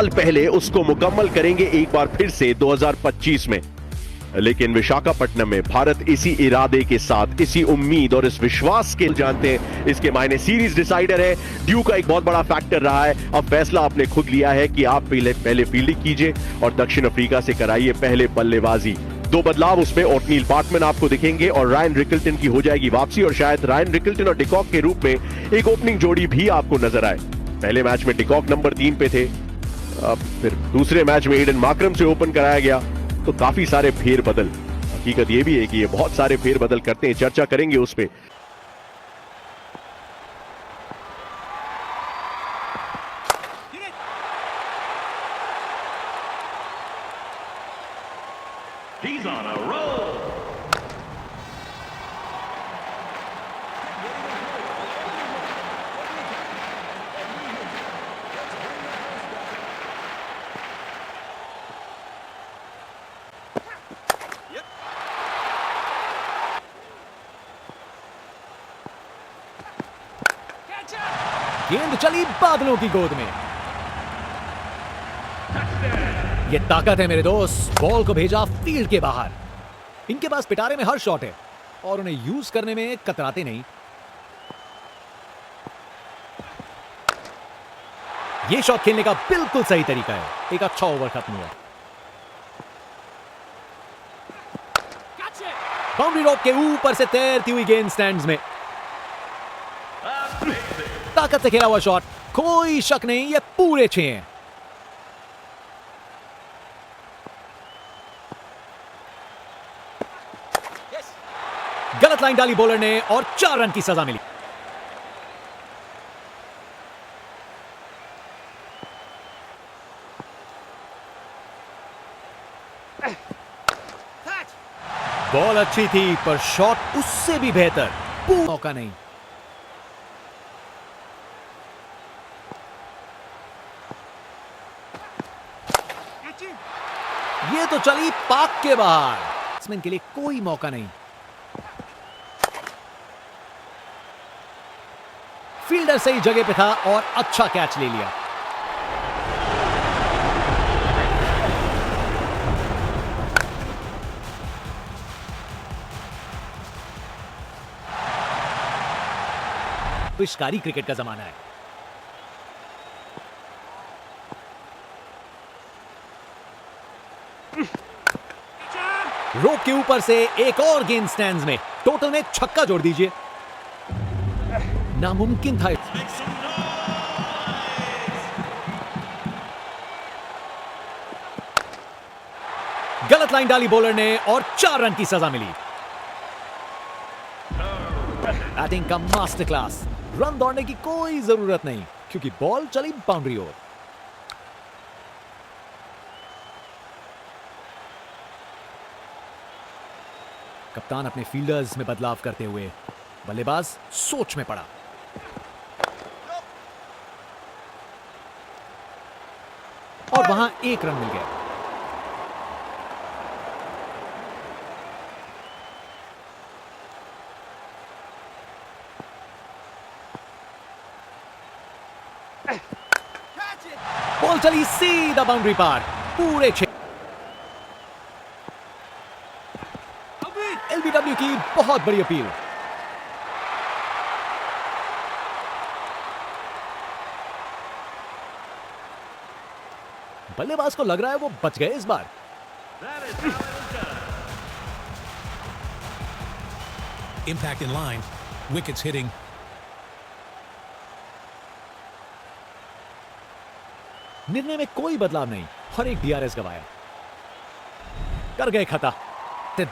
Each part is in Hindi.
साल पहले उसको मुकम्मल करेंगे एक बार फिर से 2025 में। लेकिन विशाखापट्टनम में भारत इसी इरादे के साथ, इसी उम्मीद और इस विश्वास के, जानते हैं इसके मायने सीरीज डिसाइडर है। ड्यू का एक बहुत बड़ा फैक्टर रहा है। अब फैसला आपने खुद लिया है कि आप पहले फील्डिंग कीजिए और दक्षिण अफ्रीका से कराइए पहले बल्लेबाजी। दो बदलाव उसमें, ओटनील पार्टमैन आपको दिखेंगे और रायन रिकल्टन की हो जाएगी वापसी, और शायद रायन रिकल्टन और डिकॉक के रूप में एक ओपनिंग जोड़ी भी आपको नजर आए। पहले मैच में डिकॉक नंबर 3 पे थे, अब फिर दूसरे मैच में एडन मार्करम से ओपन कराया गया, तो काफी सारे फेरबदल। हकीकत यह भी है कि ये बहुत सारे फेरबदल करते हैं, चर्चा करेंगे उस पे। He's on a roll. गेंद चली बादलों की गोद में। ये ताकत है मेरे दोस्त, बॉल को भेजा फील्ड के बाहर। इनके पास पिटारे में हर शॉट है और उन्हें यूज करने में कतराते नहीं। ये शॉट खेलने का बिल्कुल सही तरीका है। एक अच्छा ओवर खत्म हुआ। बाउंड्री रॉक के ऊपर से तैरती हुई गेंद स्टैंड्स में। ताकत से खेला हुआ शॉट, कोई शक नहीं, ये पूरे 6 हैं। गलत लाइन डाली बॉलर ने और 4 रन की सजा मिली। बॉल अच्छी थी पर शॉट उससे भी बेहतर। मौका नहीं। ये तो चली पाक के बाहर। बैट्समैन के लिए कोई मौका नहीं। फील्डर सही जगह पे था और अच्छा कैच ले लिया। विस्कारी क्रिकेट का जमाना है। रोक के ऊपर से एक और गेंद स्टैंड्स में। टोटल में छक्का जोड़ दीजिए। नामुमकिन था। गलत लाइन डाली बॉलर ने और 4 रन की सजा मिली। बैटिंग का मास्टर क्लास। रन दौड़ने की कोई जरूरत नहीं क्योंकि बॉल चली बाउंड्री ओर। कप्तान अपने फील्डर्स में बदलाव करते हुए बल्लेबाज सोच में पड़ा। और वहां 1 रन मिल गया। बॉल चली सीधा बाउंड्री पार। पूरे 6। एलबीडब्ल्यू की बहुत बड़ी अपील। बल्लेबाज को लग रहा है वो बच गए इस बार। Impact in line, wickets hitting. निर्णय में कोई बदलाव नहीं और एक डीआरएस गवाया। कर गए खता।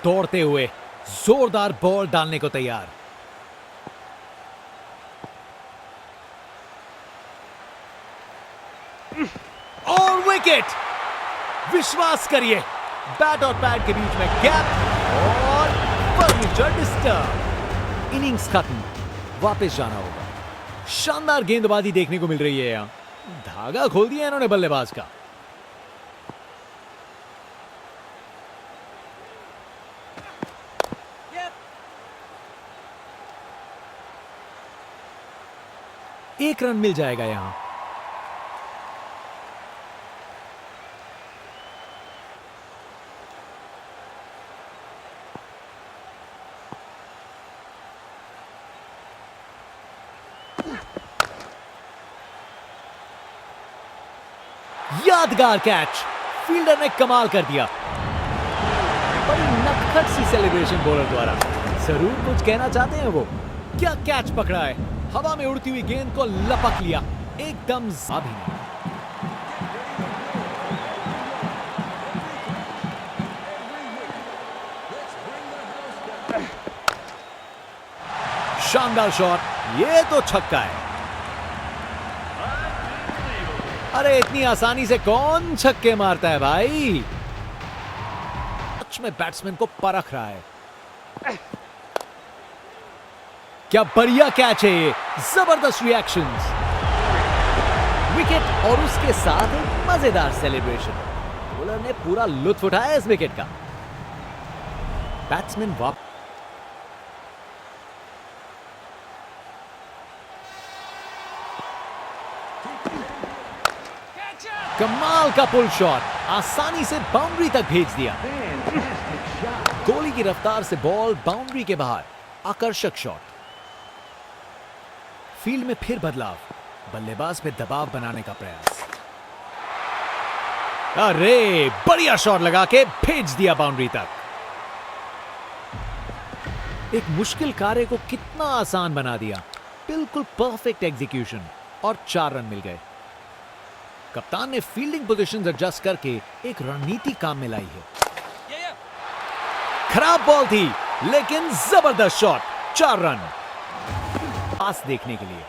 दौड़ते हुए जोरदार बॉल डालने को तैयार। और विकेट। विश्वास करिए, बैट और पैड के बीच में गैप और फर्नीचर डिस्टर्ब। इनिंग्स खत्म, वापस जाना होगा। शानदार गेंदबाजी देखने को मिल रही है। यहां धागा खोल दिया इन्होंने बल्लेबाज का। एक रन मिल जाएगा यहां। यादगार कैच, फील्डर ने कमाल कर दिया। बड़ी नटखट सी सेलिब्रेशन बॉलर द्वारा। जरूर कुछ कहना चाहते हैं वो। क्या कैच पकड़ा है, हवा में उड़ती हुई गेंद को लपक लिया, एकदम भी नहीं। शानदार शॉट, ये तो छक्का है। अरे इतनी आसानी से कौन छक्के मारता है भाई। सच में बैट्समैन को परख रहा है। क्या बढ़िया कैच है ये, जबरदस्त रिएक्शंस, विकेट और उसके साथ एक मजेदार सेलिब्रेशन। बॉलर ने पूरा लुत्फ उठाया इस विकेट का। बैट्समैन वापस कमाल का पुल शॉट, आसानी से बाउंड्री तक भेज दिया। गोली की रफ्तार से बॉल बाउंड्री के बाहर, आकर्षक शॉट। फील्ड में फिर बदलाव, बल्लेबाज पे दबाव बनाने का प्रयास। अरे बढ़िया शॉट लगा के भेज दिया बाउंड्री तक। एक मुश्किल कार्य को कितना आसान बना दिया। बिल्कुल परफेक्ट एग्जीक्यूशन और 4 रन मिल गए। कप्तान ने फील्डिंग पोजीशंस एडजस्ट करके एक रणनीति काम में लाई है। खराब बॉल थी लेकिन जबरदस्त शॉट, 4 रन। पास देखने के लिए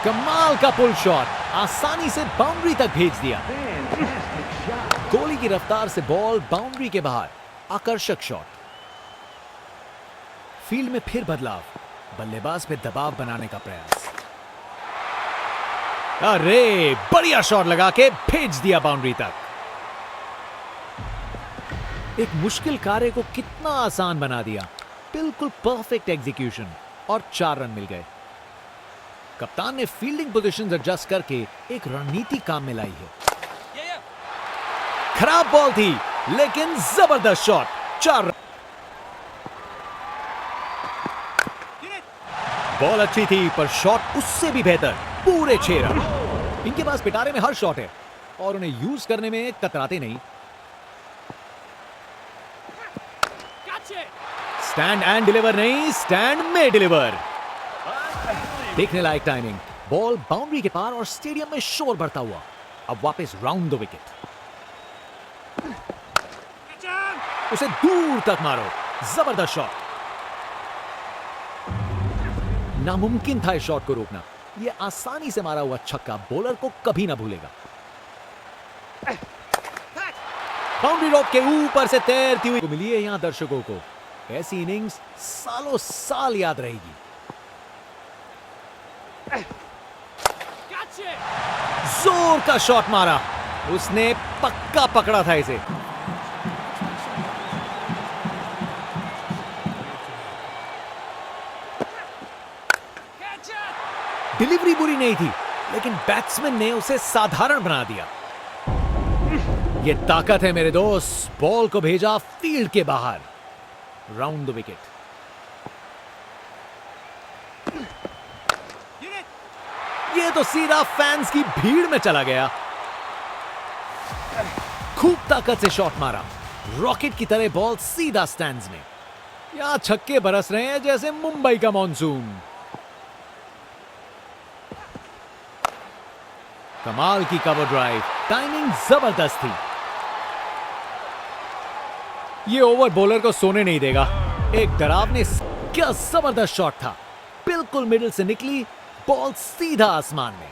कमाल का पुल शॉट, आसानी से बाउंड्री तक भेज दिया। गोली की रफ्तार से बॉल बाउंड्री के बाहर, आकर्षक शॉट। फील्ड में फिर बदलाव, बल्लेबाज पे दबाव बनाने का प्रयास। अरे बढ़िया शॉट लगा के भेज दिया बाउंड्री तक। एक मुश्किल कार्य को कितना आसान बना दिया। बिल्कुल परफेक्ट एग्जीक्यूशन और 4 रन मिल गए। कप्तान ने फील्डिंग पोजीशंस एडजस्ट करके एक रणनीति काम में लाई है। खराब बॉल थी लेकिन जबरदस्त शॉट, 4 रन। बॉल अच्छी थी पर शॉट उससे भी बेहतर, पूरे 6 रन। इनके पास पिटारे में हर शॉट है और उन्हें यूज करने में कतराते नहीं। स्टैंड एंड डिलीवर नहीं, स्टैंड में डिलीवर। देखने लायक टाइमिंग, बॉल बाउंड्री के पार और स्टेडियम में शोर बढ़ता हुआ। अब वापस राउंड द विकेट, उसे दूर तक मारो, जबरदस्त शॉट। नामुमकिन था इस शॉट को रोकना। यह आसानी से मारा हुआ छक्का बॉलर को कभी ना भूलेगा। बाउंड्री रोक के ऊपर से तैरती हुई मिली है यहां दर्शकों को। ऐसी इनिंग्स सालों साल याद रहेगी। जोर का शॉट मारा, उसने पक्का पकड़ा था इसे। डिलीवरी बुरी नहीं थी लेकिन बैट्समैन ने उसे साधारण बना दिया। यह ताकत है मेरे दोस्त, बॉल को भेजा फील्ड के बाहर, राउंड द विकेट। यह तो सीधा फैंस की भीड़ में चला गया। खूब ताकत से शॉट मारा, रॉकेट की तरह बॉल सीधा स्टैंड्स में। यहां छक्के बरस रहे हैं जैसे मुंबई का मॉनसून। कमाल की कवर ड्राइव, टाइमिंग जबरदस्त थी। ये ओवर बॉलर को सोने नहीं देगा। एक डरावने, क्या जबरदस्त शॉट था, बिल्कुल मिडिल से निकली बॉल सीधा आसमान में।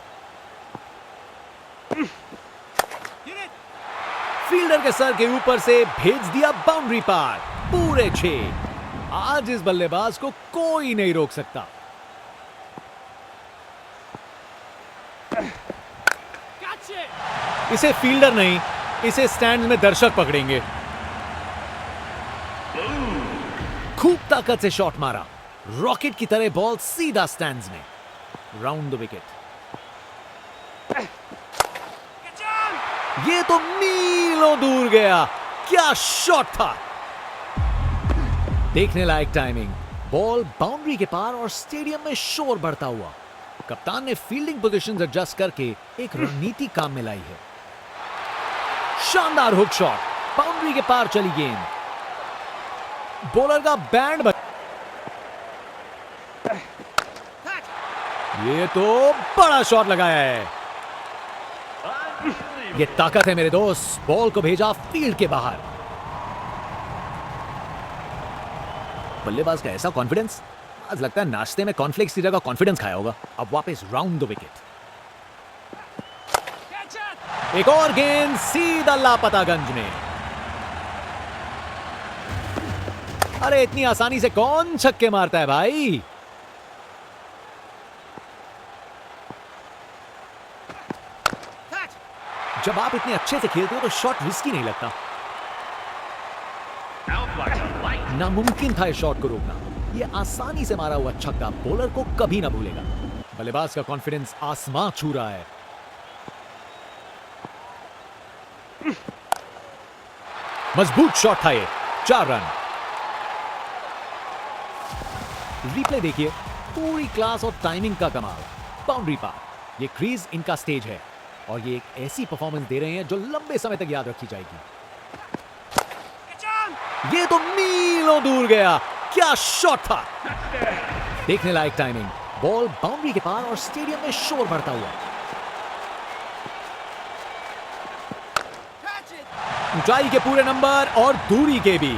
फील्डर के सर के ऊपर से भेज दिया बाउंड्री पार, पूरे 6। आज इस बल्लेबाज को कोई नहीं रोक सकता। इसे फील्डर नहीं, इसे स्टैंड में दर्शक पकड़ेंगे। खूब ताकत से शॉट मारा, रॉकेट की तरह बॉल सीधा स्टैंड्स में, राउंड द विकेट। ये तो मीलों दूर गया, क्या शॉट था। देखने लायक टाइमिंग, बॉल बाउंड्री के पार और स्टेडियम में शोर बढ़ता हुआ। कप्तान ने फील्डिंग पोजीशंस एडजस्ट करके एक रणनीति काम में लाई है। शानदार हुक शॉट, बाउंड्री के पार चली गेंद। बॉलर का बैंड ये तो बड़ा शॉट लगाया है। ये ताकत है मेरे दोस्त, बॉल को भेजा फील्ड के बाहर। बल्लेबाज का ऐसा कॉन्फिडेंस, आज लगता है नाश्ते में कॉर्नफ्लेक्स की जगह कॉन्फिडेंस खाया होगा। अब वापस राउंड द विकेट। एक और गेंद सीधा लापतागंज में। अरे इतनी आसानी से कौन छक्के मारता है भाई। जब आप इतने अच्छे से खेलते हो तो शॉट रिस्की नहीं लगता। नामुमकिन था इस शॉट को रोकना। यह आसानी से मारा हुआ छक्का बॉलर को कभी ना भूलेगा। बल्लेबाज का कॉन्फिडेंस आसमां छू रहा है। मजबूत शॉट था ये, 4 रन। रिप्ले देखिए, पूरी क्लास और टाइमिंग का कमाल। बाउंड्री पार, ये क्रीज इनका स्टेज है और ये एक ऐसी परफॉर्मेंस दे रहे हैं जो लंबे समय तक याद रखी जाएगी। ये तो मीलों दूर गया, क्या शॉट था। देखने लायक टाइमिंग, बॉल बाउंड्री के पार और स्टेडियम में शोर बढ़ता हुआ। ऊंचाई के पूरे नंबर और दूरी के भी।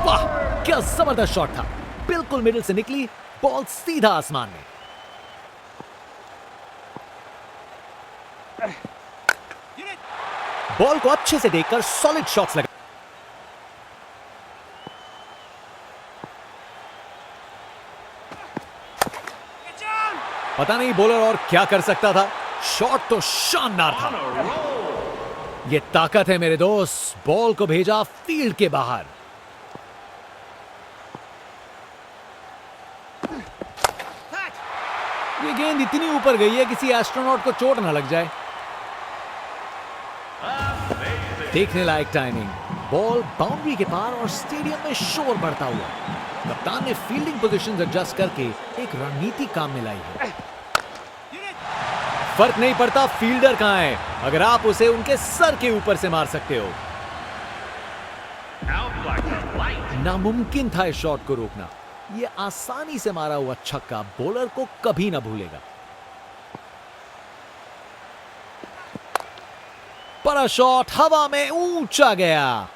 वाह, क्या जबरदस्त शॉट था। बिल्कुल मिडिल से निकली बॉल, सीधा आसमान में। बॉल को अच्छे से देखकर सॉलिड शॉट्स लगा। पता नहीं बॉलर और क्या कर सकता था। शॉट तो शानदार था। यह ताकत है मेरे दोस्त, बॉल को भेजा फील्ड के बाहर। ये गेंद इतनी ऊपर गई है किसी एस्ट्रोनॉट को चोट ना लग जाए। देखने लायक टाइमिंग, बॉल बाउंड्री के पार और स्टेडियम में शोर बढ़ता हुआ। कप्तान ने फील्डिंग पोजीशंस एडजस्ट करके एक रणनीति काम में लाई है। फर्क नहीं पड़ता फील्डर कहां है, अगर आप उसे उनके सर के ऊपर से मार सकते हो। नामुमकिन था इस शॉट को रोकना। यह आसानी से मारा हुआ छक्का बॉलर को कभी ना भूलेगा। बड़ा शॉट हवा में ऊंचा गया।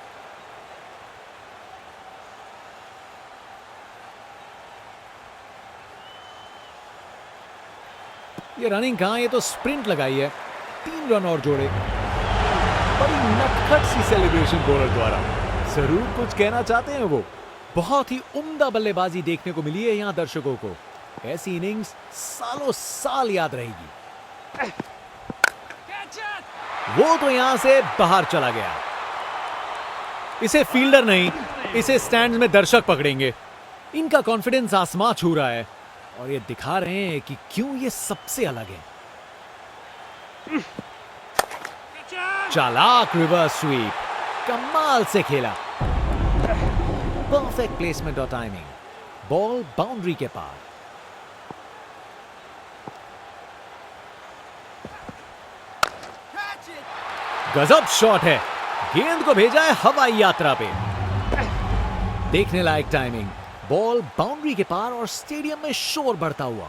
ये रनिंग कहां, ये तो स्प्रिंट लगाई है। 3 रन और जोड़े। बड़ी नटखट सी सेलिब्रेशन बॉलर द्वारा। जरूर कुछ कहना चाहते हैं वो। बहुत ही उम्दा बल्लेबाजी देखने को मिली है यहां दर्शकों को। ऐसी इनिंग्स सालों साल याद रहेगी। वो तो यहां से बाहर चला गया। इसे फील्डर नहीं, इसे स्टैंड्स में दर्शक पकड़ेंगे। इनका कॉन्फिडेंस आसमां छू रहा है और ये दिखा रहे हैं कि क्यों ये सबसे अलग है। चालाक रिवर्स स्वीप, कमाल से खेला। परफेक्ट प्लेसमेंट और टाइमिंग, बॉल बाउंड्री के पार। गजब शॉट है, गेंद को भेजा है हवाई यात्रा पे। देखने लायक टाइमिंग, बॉल बाउंड्री के पार और स्टेडियम में शोर बढ़ता हुआ।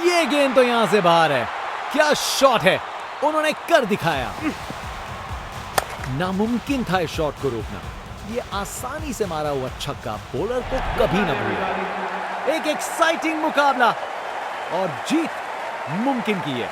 ये गेंद तो यहां से बाहर है। क्या शॉट है, उन्होंने कर दिखाया। नामुमकिन था इस शॉट को रोकना। ये आसानी से मारा हुआ छक्का बॉलर को कभी ना भूलेगा। एक एक्साइटिंग मुकाबला और जीत मुमकिन की है।